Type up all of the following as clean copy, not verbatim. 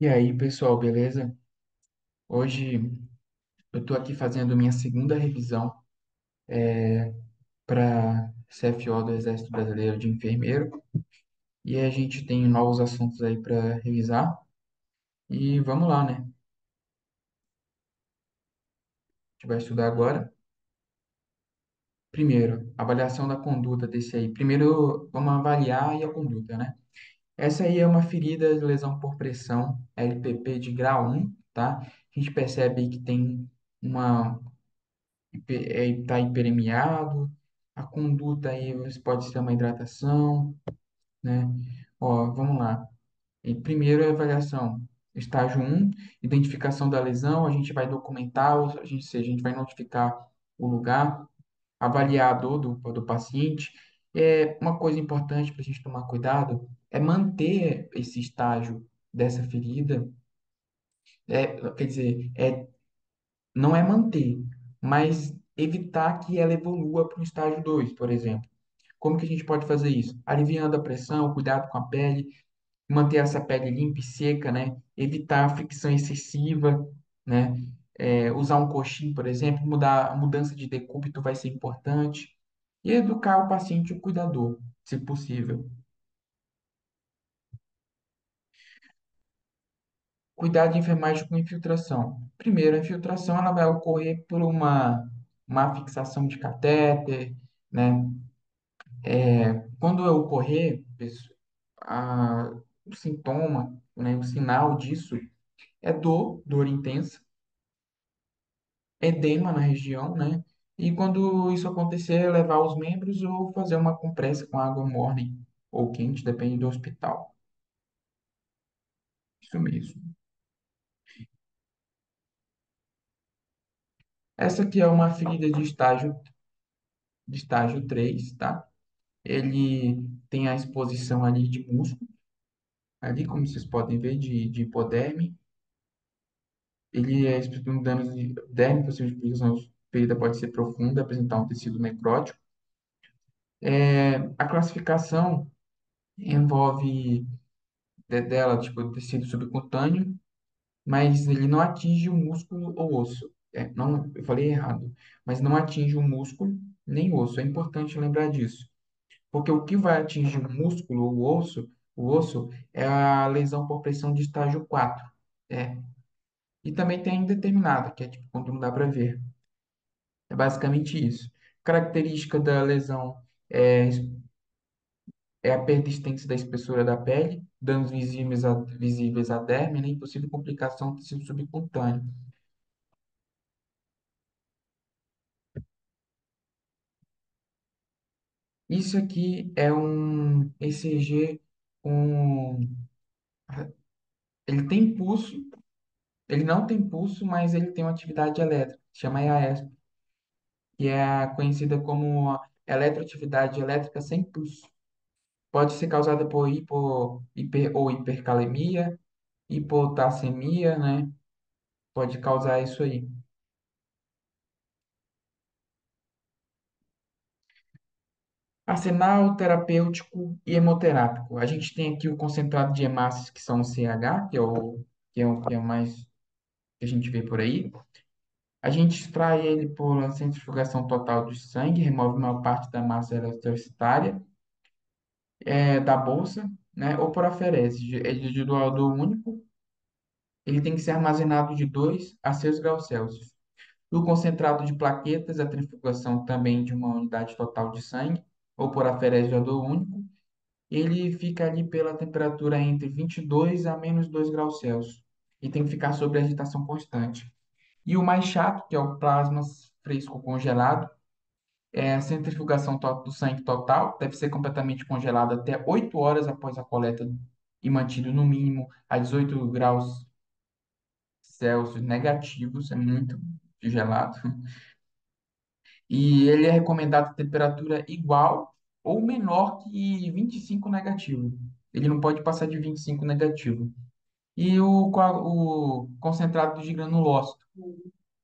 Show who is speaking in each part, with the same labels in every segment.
Speaker 1: E aí, pessoal, beleza? Hoje eu estou aqui fazendo minha segunda revisão para CFO do Exército Brasileiro de Enfermeiro e a gente tem novos assuntos aí para revisar e vamos lá, né? A gente vai estudar agora. Primeiro, avaliação da conduta desse aí. Primeiro, vamos avaliar aí a conduta, né? Essa aí é uma ferida de lesão por pressão, LPP de grau 1, tá? A gente percebe aí que tem uma está hiperemiado, a conduta aí pode ser uma hidratação, né? Ó, vamos lá. Primeiro, a avaliação. Estágio um, identificação da lesão, a gente vai documentar, a gente vai notificar o lugar, avaliar a dor do paciente. Uma coisa importante para a gente tomar cuidado é manter esse estágio dessa ferida, quer dizer, não é manter, mas evitar que ela evolua para o estágio 2, por exemplo. Como que a gente pode fazer isso? Aliviando a pressão, cuidado com a pele, manter essa pele limpa e seca, né? Evitar a fricção excessiva, né? Usar um coxim, por exemplo, a mudança de decúbito vai ser importante. E educar o paciente e o cuidador, se possível. Cuidar de enfermagem com infiltração. Primeiro, a infiltração ela vai ocorrer por uma fixação de catéter, né? Quando eu ocorrer, o sintoma, né, o sinal disso é dor intensa, edema na região, né? E quando isso acontecer, levar os membros ou fazer uma compressa com água morna ou quente, depende do hospital. Isso mesmo. Essa aqui é uma ferida de estágio 3, tá? Ele tem a exposição ali de músculo, ali como vocês podem ver, de hipoderme. Ele é explicando danos de derme, possível de explicação ferida pode ser profunda, apresentar um tecido necrótico. A classificação envolve dela, tipo, tecido subcutâneo, mas ele não atinge o músculo ou osso. Não, eu falei errado, mas não atinge o músculo nem o osso. É importante lembrar disso, porque o que vai atingir o músculo ou o osso é a lesão por pressão de estágio 4. É. E também tem a indeterminada, que é tipo quando não dá para ver. É basicamente isso. Característica da lesão é, é a persistência da espessura da pele, danos visíveis à derme, né, e possível complicação do tecido subcutâneo. Isso aqui é um ECG com... Ele tem pulso, ele não tem pulso, mas ele tem uma atividade elétrica, chama EASP, que é conhecida como eletroatividade elétrica sem pulso. Pode ser causada por ou hipercalemia, hipotassemia, né? Pode causar isso aí. Arsenal terapêutico e hemoterápico. A gente tem aqui o concentrado de hemácias, que são o CH, que é o mais que a gente vê por aí. A gente extrai ele por centrifugação total de sangue, remove uma parte da massa eletrocitária da bolsa, né? Ou por aferese. Ele é de doador único. Ele tem que ser armazenado de 2 a 6 graus Celsius. O concentrado de plaquetas, a centrifugação também de uma unidade total de sangue, ou por aferese de doador único. Ele fica ali pela temperatura entre 22 a menos 2 graus Celsius. E tem que ficar sob agitação constante. E o mais chato, que é o plasma fresco congelado, é a centrifugação do sangue total, deve ser completamente congelado até 8 horas após a coleta e mantido no mínimo a 18 graus Celsius negativos, é muito gelado. E ele é recomendado a temperatura igual ou menor que 25 negativo. Ele não pode passar de 25 negativo. E o concentrado de granulócito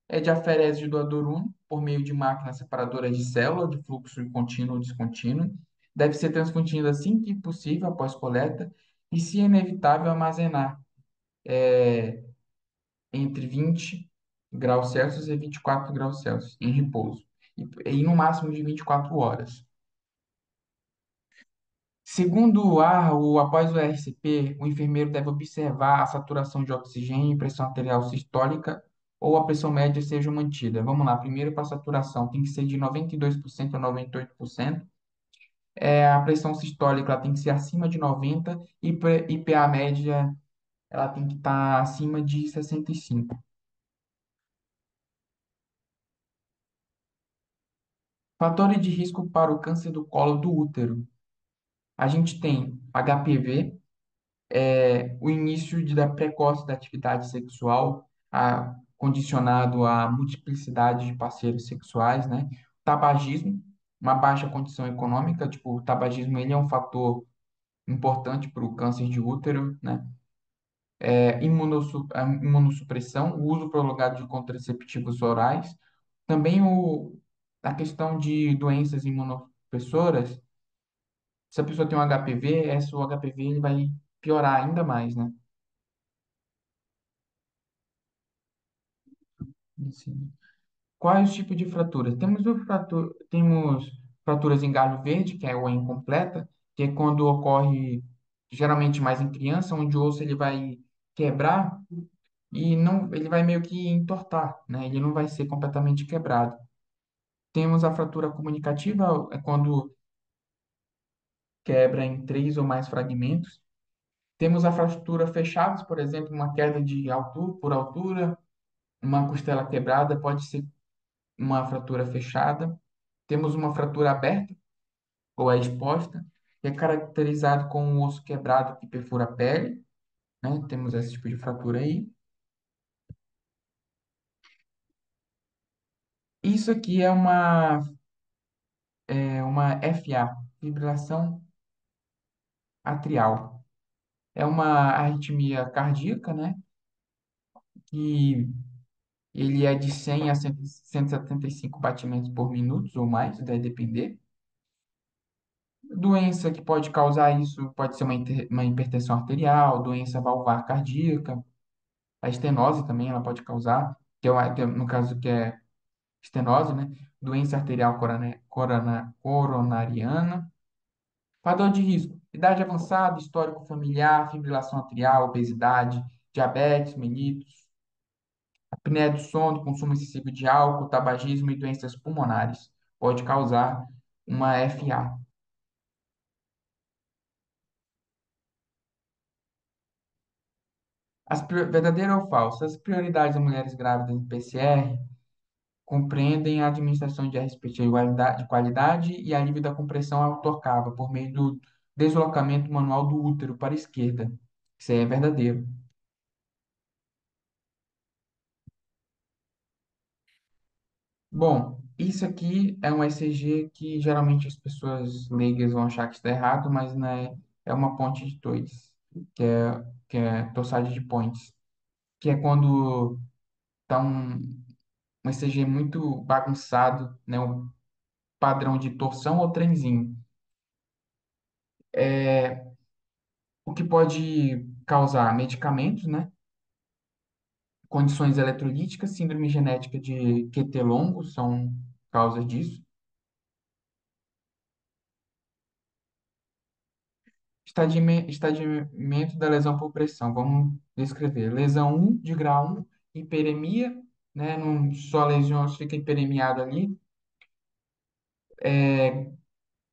Speaker 1: é de aferese de doador único por meio de máquina separadora de célula de fluxo contínuo ou descontínuo. Deve ser transfundido assim que possível após coleta e, se é inevitável, armazenar. entre 20 graus Celsius e 24 graus Celsius em repouso. E no máximo de 24 horas. Segundo após o RCP, o enfermeiro deve observar a saturação de oxigênio e pressão arterial sistólica ou a pressão média seja mantida. Vamos lá, primeiro para a saturação, tem que ser de 92% a 98%. A pressão sistólica ela tem que ser acima de 90 e PA média ela tem que estar acima de 65. Fatores de risco para o câncer do colo do útero. A gente tem HPV, o início da precoce da atividade sexual, condicionado à multiplicidade de parceiros sexuais, né? Tabagismo, uma baixa condição econômica, tipo, o tabagismo ele é um fator importante para o câncer de útero, né? A imunossupressão, o uso prolongado de contraceptivos orais, também a questão de doenças imunossupressoras. Se a pessoa tem um HPV, o HPV ele vai piorar ainda mais, né? Assim. Quais os tipos de fraturas? Temos fraturas em galho verde, que é a incompleta, que é quando ocorre geralmente mais em criança, onde o osso ele vai quebrar e não, ele vai meio que entortar, né? Ele não vai ser completamente quebrado. Temos a fratura comunicativa, é quando quebra em três ou mais fragmentos. Temos a fratura fechadas, por exemplo, uma queda de altura por altura, uma costela quebrada, pode ser uma fratura fechada. Temos uma fratura aberta, ou é exposta, que é caracterizado com um osso quebrado que perfura a pele, né? Temos esse tipo de fratura aí. Isso aqui é uma FA, fibrilação atrial. É uma arritmia cardíaca, né? Que ele é de 100 a 175 batimentos por minuto ou mais, vai depender. Doença que pode causar isso pode ser uma hipertensão arterial, doença valvar cardíaca, a estenose também ela pode causar, no caso que é estenose, né? Doença arterial coronariana. Fator de risco: idade avançada, histórico familiar, fibrilação atrial, obesidade, diabetes, mellitus, apneia do sono, consumo excessivo de álcool, tabagismo e doenças pulmonares. Pode causar uma FA. Verdadeira ou falsa? As prioridades das mulheres grávidas em PCR compreendem a administração de RSP de qualidade e alívio da compressão autorcava por meio do deslocamento manual do útero para a esquerda. Isso aí é verdadeiro. Bom, isso aqui é um ECG que geralmente as pessoas leigas vão achar que está errado, mas né, é uma ponte de Toides, que é torsade de pontes, que é quando está um ECG muito bagunçado, né, um padrão de torção ou trenzinho. O que pode causar medicamentos, né? Condições eletrolíticas, síndrome genética de QT-longo são causas disso. Estadiamento da lesão por pressão. Vamos descrever. Lesão 1 de grau 1, hiperemia, né? Não só lesão, fica hiperemiado ali.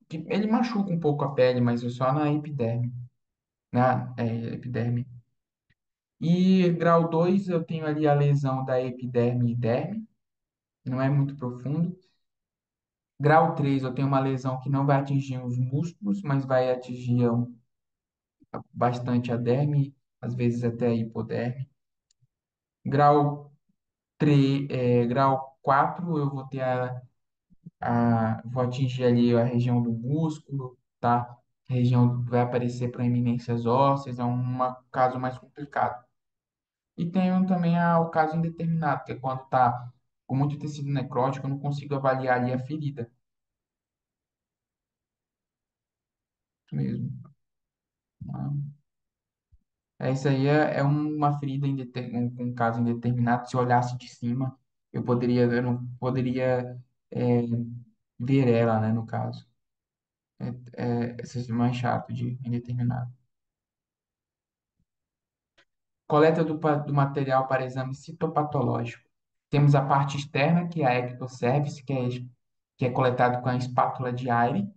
Speaker 1: Que ele machuca um pouco a pele, mas é só na epiderme. Na epiderme. E grau 2 eu tenho ali a lesão da epiderme e derme, não é muito profundo. Grau 3 eu tenho uma lesão que não vai atingir os músculos, mas vai atingir bastante a derme, às vezes até a hipoderme. Grau 3, grau 4 eu vou ter vou atingir ali a região do músculo, tá? A região vai aparecer proeminências ósseas, é um caso mais complicado. E tenho também o caso indeterminado, que é quando está com muito tecido necrótico, eu não consigo avaliar ali a ferida. Isso mesmo. Isso aí é uma ferida um caso indeterminado. Se eu olhasse de cima, eu não poderia é, ver ela, né, no caso. Esse é mais chato de indeterminado. Coleta do material para exame citopatológico. Temos a parte externa, que é a ectocervice, que é coletado com a espátula de Aire.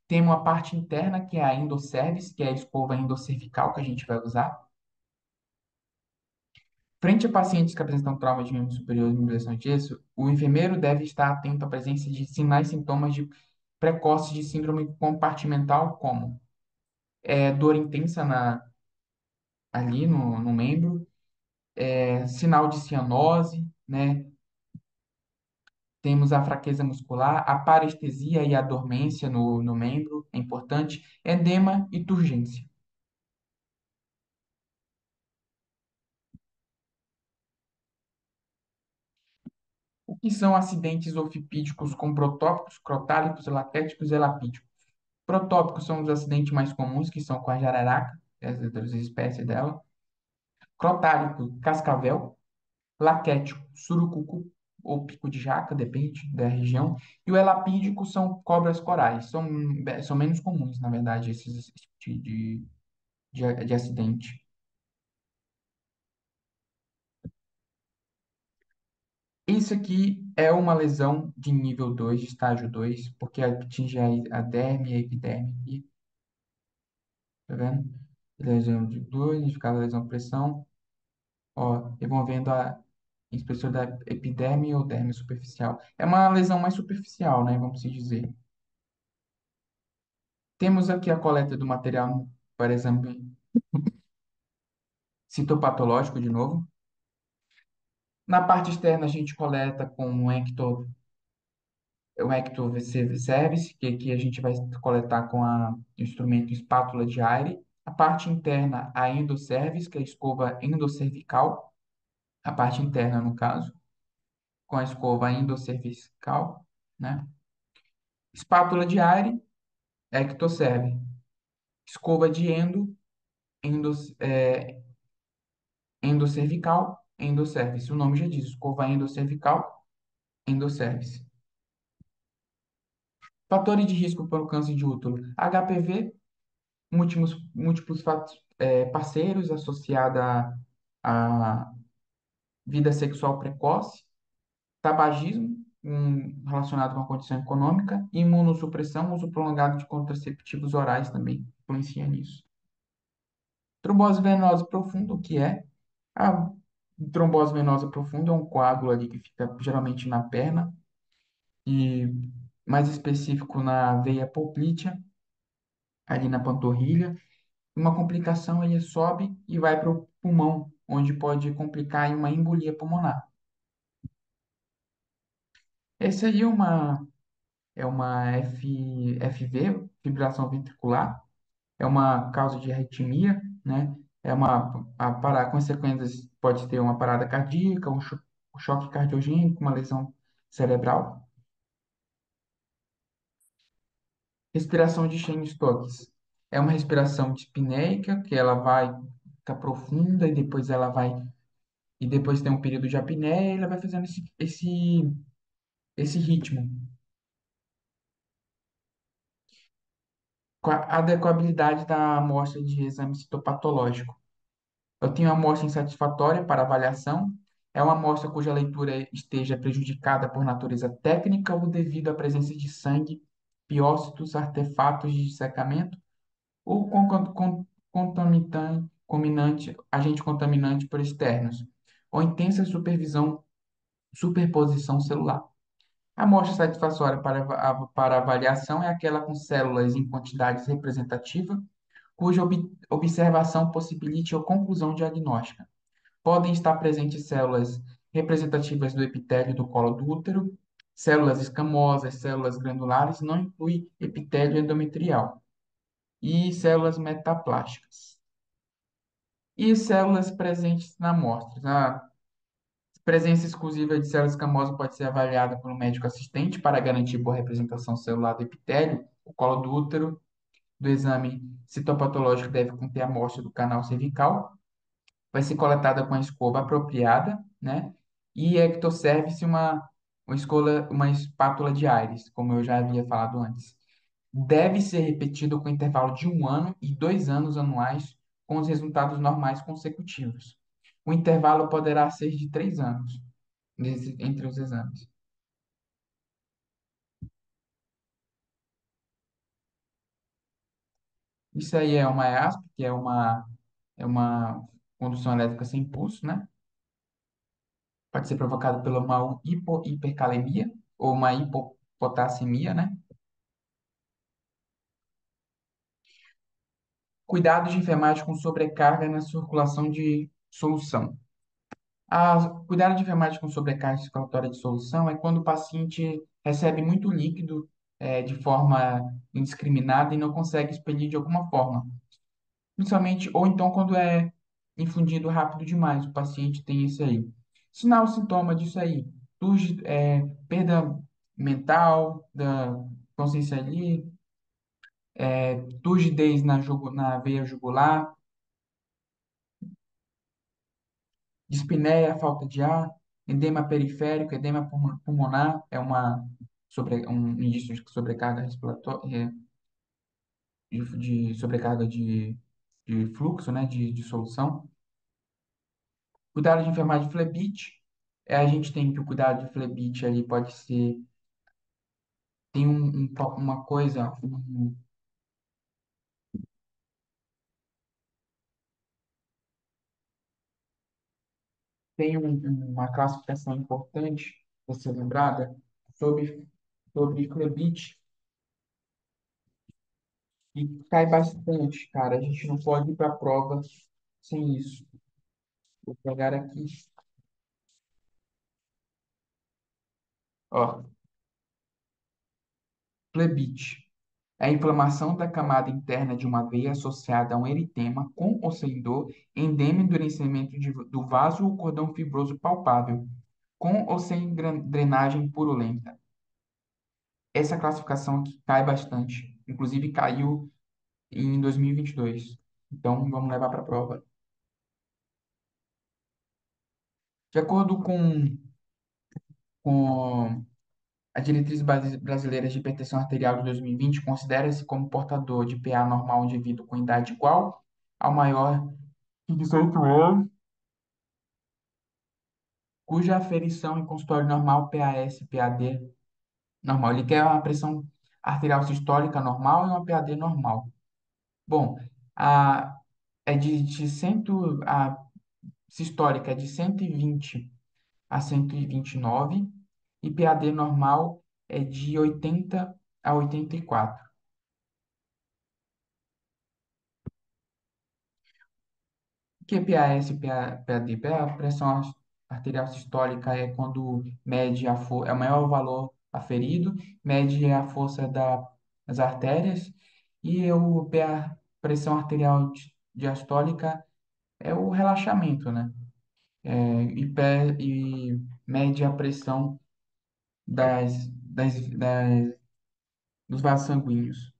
Speaker 1: Temos a parte interna, que é a endocervice, que é a escova endocervical que a gente vai usar. Frente a pacientes que apresentam trauma de membro superior e imobilização de gesso, o enfermeiro deve estar atento à presença de sinais e sintomas precoces de síndrome compartimental, como dor intensa ali no membro, sinal de cianose, né? Temos a fraqueza muscular, a parestesia e a dormência no membro, é importante, edema e turgência. O que são acidentes ofipídicos com protópicos, crotálicos, laquéticos e lapídicos? Protópicos são os acidentes mais comuns, que são com a jararaca, das espécies dela. Crotálico, cascavel. Laquético, surucucu ou pico de jaca, depende da região. E o elapídico são cobras corais. São menos comuns, na verdade, esse tipo de acidente. Isso aqui é uma lesão de nível 2, de estágio 2, porque atinge a derme e a epiderme aqui, tá vendo? Lesão de 2, indicada lesão de pressão, ó, envolvendo a espessura da epiderme ou derme superficial. É uma lesão mais superficial, né, vamos se dizer. Temos aqui a coleta do material para exame citopatológico, de novo. Na parte externa, a gente coleta com o ectocervice, que aqui a gente vai coletar com o instrumento espátula de aire. A parte interna, a endocervice, que é a escova endocervical. A parte interna, no caso, com a escova endocervical, né? Espátula de aire, ectocerve. Escova de endo, é, endocervical, endocervice. O nome já diz, escova endocervical, endocervice. Fatores de risco para o câncer de útero: HPV, múltiplos parceiros associados à vida sexual precoce, tabagismo, relacionado com a condição econômica, imunossupressão, uso prolongado de contraceptivos orais também influencia nisso. Trombose venosa profunda, o que é? A trombose venosa profunda é um coágulo ali que fica geralmente na perna e mais específico na veia poplítea, ali na panturrilha. Uma complicação, ele sobe e vai para o pulmão, onde pode complicar em uma embolia pulmonar. Essa aí é uma FV, fibrilação ventricular, é uma causa de arritmia, né? Consequências pode ter uma parada cardíaca, um choque cardiogênico, uma lesão cerebral. Respiração de Cheyne-Stokes é uma respiração dispneica, que ela vai ficar profunda e depois tem um período de apneia e ela vai fazendo esse ritmo. Com a adequabilidade da amostra de exame citopatológico. Eu tenho a amostra insatisfatória para avaliação. É uma amostra cuja leitura esteja prejudicada por natureza técnica ou devido à presença de sangue, piócitos, artefatos de dissecamento ou agente contaminante por externos, ou intensa superposição celular. A amostra satisfatória para avaliação é aquela com células em quantidades representativas, cuja observação possibilite a conclusão diagnóstica. Podem estar presentes células representativas do epitélio do colo do útero, células escamosas, células granulares, não inclui epitélio endometrial, e células metaplásticas. E células presentes na amostra. A presença exclusiva de células escamosas pode ser avaliada por um médico assistente para garantir boa representação celular do epitélio, o colo do útero, do exame citopatológico deve conter amostra do canal cervical, vai ser coletada com a escova apropriada, né? E ectoserve-se uma espátula de Aires, como eu já havia falado antes. Deve ser repetido com intervalo de 1 ano e 2 anos anuais, com os resultados normais consecutivos. O intervalo poderá ser de 3 anos entre os exames. Isso aí é uma EASP, que é uma condução elétrica sem pulso, né? Pode ser provocado por uma hipercalemia ou uma hipopotassemia, né? Cuidado de enfermagem com sobrecarga na circulação de solução. Cuidado de enfermagem com sobrecarga circulatória de solução é quando o paciente recebe muito líquido de forma indiscriminada e não consegue expelir de alguma forma. Principalmente, ou então quando é infundido rápido demais, o paciente tem isso aí. Sinal, sintoma disso aí, perda mental, da consciência ali, turgidez na veia jugular, dispneia, falta de ar, edema periférico, edema pulmonar, um indício de sobrecarga respiratória, de sobrecarga de fluxo, né, de solução. Cuidado de enfermagem de flebite, a gente tem que o cuidado de flebite ali pode ser, tem uma coisa, tem uma classificação importante, você lembrada, sobre, sobre flebite, e cai bastante, cara. A gente não pode ir para a prova sem isso. Vou pegar aqui. Ó, flebite. É a inflamação da camada interna de uma veia associada a um eritema com ou sem dor, endema e endurecimento do vaso ou cordão fibroso palpável, com ou sem drenagem purulenta. Essa classificação aqui cai bastante. Inclusive caiu em 2022. Então, vamos levar para a prova. De acordo com a diretriz brasileira de hipertensão arterial de 2020, considera-se como portador de PA normal um indivíduo com idade igual ao maior de 18 anos, cuja aferição em consultório normal, PAS, PAD normal. Ele quer uma pressão arterial sistólica normal e uma PAD normal. Bom, a, de 100, a sistólica é de 120 a 129 e PAD normal é de 80 a 84. Que PAS e PAD? A pressão arterial sistólica é quando mede é o maior valor aferido, mede a força das artérias, e a pressão arterial diastólica é o relaxamento, né? E mede a pressão dos vasos sanguíneos.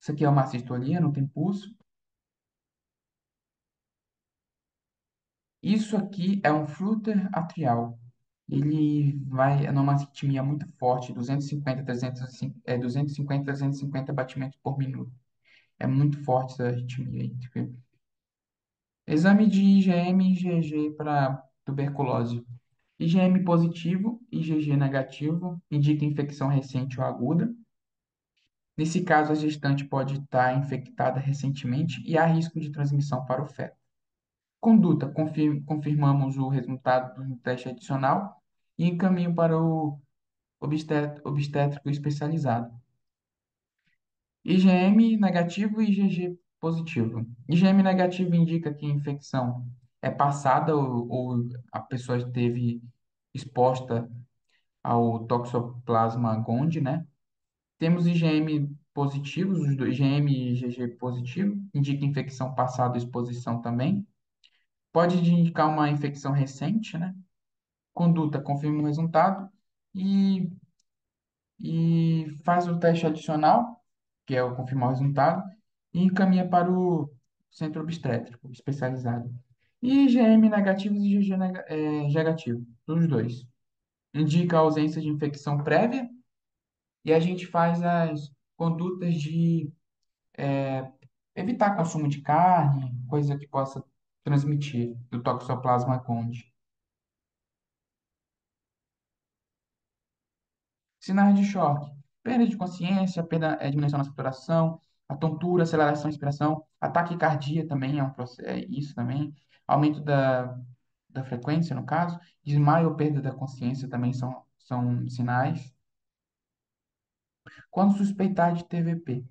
Speaker 1: Isso aqui é uma sistolia, não tem pulso. Isso aqui é um flúter atrial. Ele vai numa arritmia muito forte, 250, 250, 350 batimentos por minuto. É muito forte essa arritmia aí. Exame de IgM e IgG para tuberculose. IgM positivo, IgG negativo, indica infecção recente ou aguda. Nesse caso, a gestante pode estar infectada recentemente e há risco de transmissão para o feto. Conduta: confirmamos o resultado do teste adicional e encaminho para o obstétrico especializado. IgM negativo e IgG positivo. IgM negativo indica que a infecção é passada ou a pessoa esteve exposta ao Toxoplasma gondii, né? Temos IgM positivos, os dois IgM e IgG positivo, indica infecção passada ou exposição também. Pode indicar uma infecção recente, né? Conduta: confirma o resultado e, e faz o teste adicional que é o confirmar o resultado, e encaminha para o centro obstétrico especializado. E IgM negativos e IgG negativo, os dois. Indica a ausência de infecção prévia e a gente faz as condutas de evitar consumo de carne, coisa que possa transmitir do Toxoplasma gondii. Sinais de choque: perda de consciência, perda, diminuição na saturação, a tontura, aceleração, respiração, ataque cardíaco também é um processo, é isso também, aumento da frequência, no caso, desmaio ou perda da consciência também são sinais. Quando suspeitar de TVP: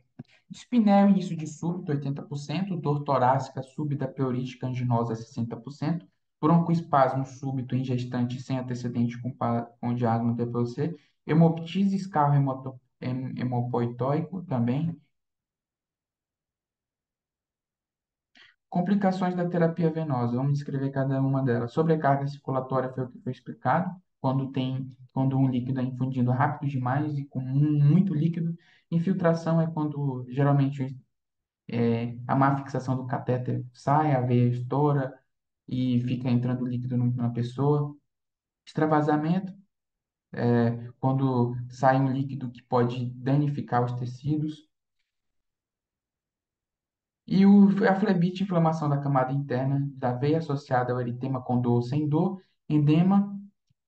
Speaker 1: dispneia, início de súbito, 80%, dor torácica súbita pleurítica anginosa, 60%, broncoespasmo súbito em gestante sem antecedente com diágnose de POC, hemoptise escarro hemopoitóico também. Complicações da terapia venosa, vamos descrever cada uma delas. Sobrecarga circulatória foi o que foi explicado, quando um líquido é infundido rápido demais e com muito líquido. Infiltração é quando geralmente a má fixação do catéter sai, a veia estoura e fica entrando líquido na pessoa. Extravasamento, quando sai um líquido que pode danificar os tecidos. A flebite, inflamação da camada interna da veia associada ao eritema com dor ou sem dor. Endema,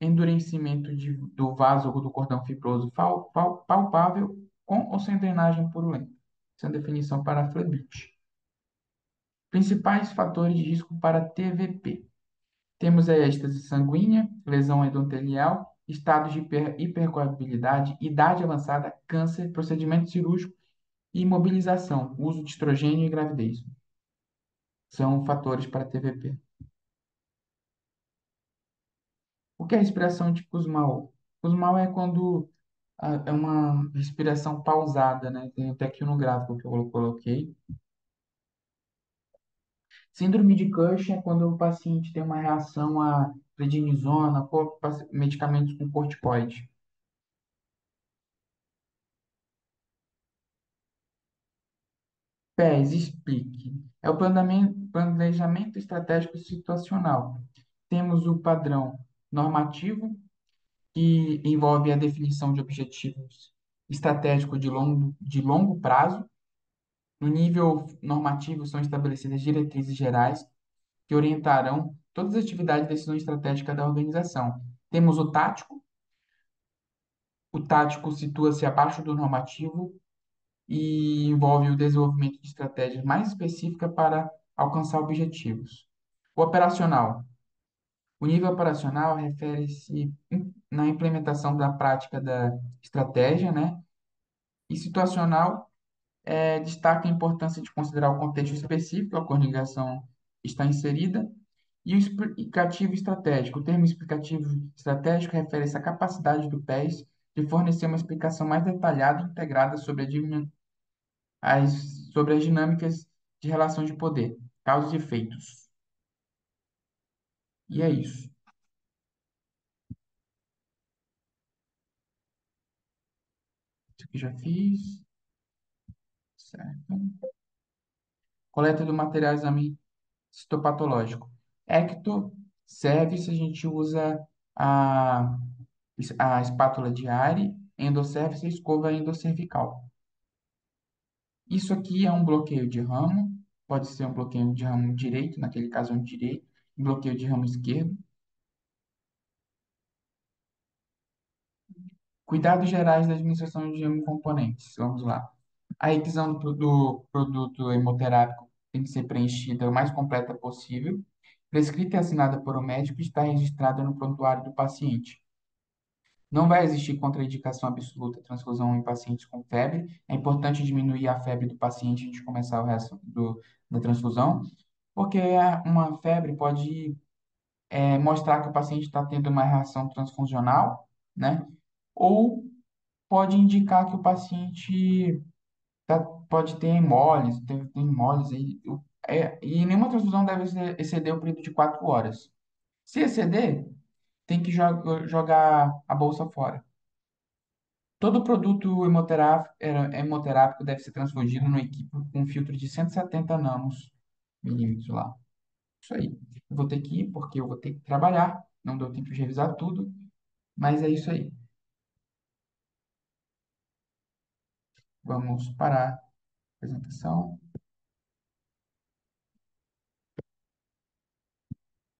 Speaker 1: endurecimento do vaso ou do cordão fibroso palpável com ou sem drenagem purulenta. Essa é a definição para a flebite. Principais fatores de risco para TVP. Temos a êxtase sanguínea, lesão endotelial, estado de hipercoagulabilidade, idade avançada, câncer, procedimento cirúrgico e imobilização, uso de estrogênio e gravidez. São fatores para TVP. O que é respiração de Kussmaul? Kussmaul é quando é uma respiração pausada, né? Tem até aqui no gráfico que eu coloquei. Síndrome de Cushing é quando o paciente tem uma reação a prednisona, medicamentos com corticoide. PES, explique. É o planejamento estratégico situacional. Temos o padrão normativo, que envolve a definição de objetivos estratégicos de longo prazo. No nível normativo, são estabelecidas diretrizes gerais que orientarão todas as atividades de decisão estratégica da organização. Temos o tático. O tático situa-se abaixo do normativo e envolve o desenvolvimento de estratégias mais específicas para alcançar objetivos. O operacional. O nível operacional refere-se na implementação da prática da estratégia, né? E situacional destaca a importância de considerar o contexto específico a comunicação está inserida. E o explicativo estratégico. O termo explicativo estratégico refere-se à capacidade do PES de fornecer uma explicação mais detalhada e integrada sobre as dinâmicas de relação de poder, causas e efeitos. E é isso. Isso aqui já fiz. Certo. Coleta do material exame citopatológico. Ecto serve se a gente usa a, a espátula de Aire, endocervice e escova endocervical. Isso aqui é um bloqueio de ramo, pode ser um bloqueio de ramo direito, naquele caso é um direito, um bloqueio de ramo esquerdo. Cuidados gerais da administração de hemocomponentes. Vamos lá. A requisição do produto hemoterápico tem que ser preenchida o mais completa possível, prescrita e assinada por um médico e está registrada no prontuário do paciente. Não vai existir contraindicação absoluta à transfusão em pacientes com febre. É importante diminuir a febre do paciente antes de começar o resto da transfusão, porque uma febre pode mostrar que o paciente está tendo uma reação transfuncional, né? Ou pode indicar que o paciente pode ter hemólise, tem hemólise aí. E nenhuma transfusão deve exceder o período de 4 horas. Se exceder, tem que jogar a bolsa fora. Todo produto hemoterápico deve ser transfundido no equipe com um filtro de 170 milímetros lá. Isso aí. Eu vou ter que ir porque eu vou ter que trabalhar. Não deu tempo de revisar tudo, mas é isso aí. Vamos parar a apresentação.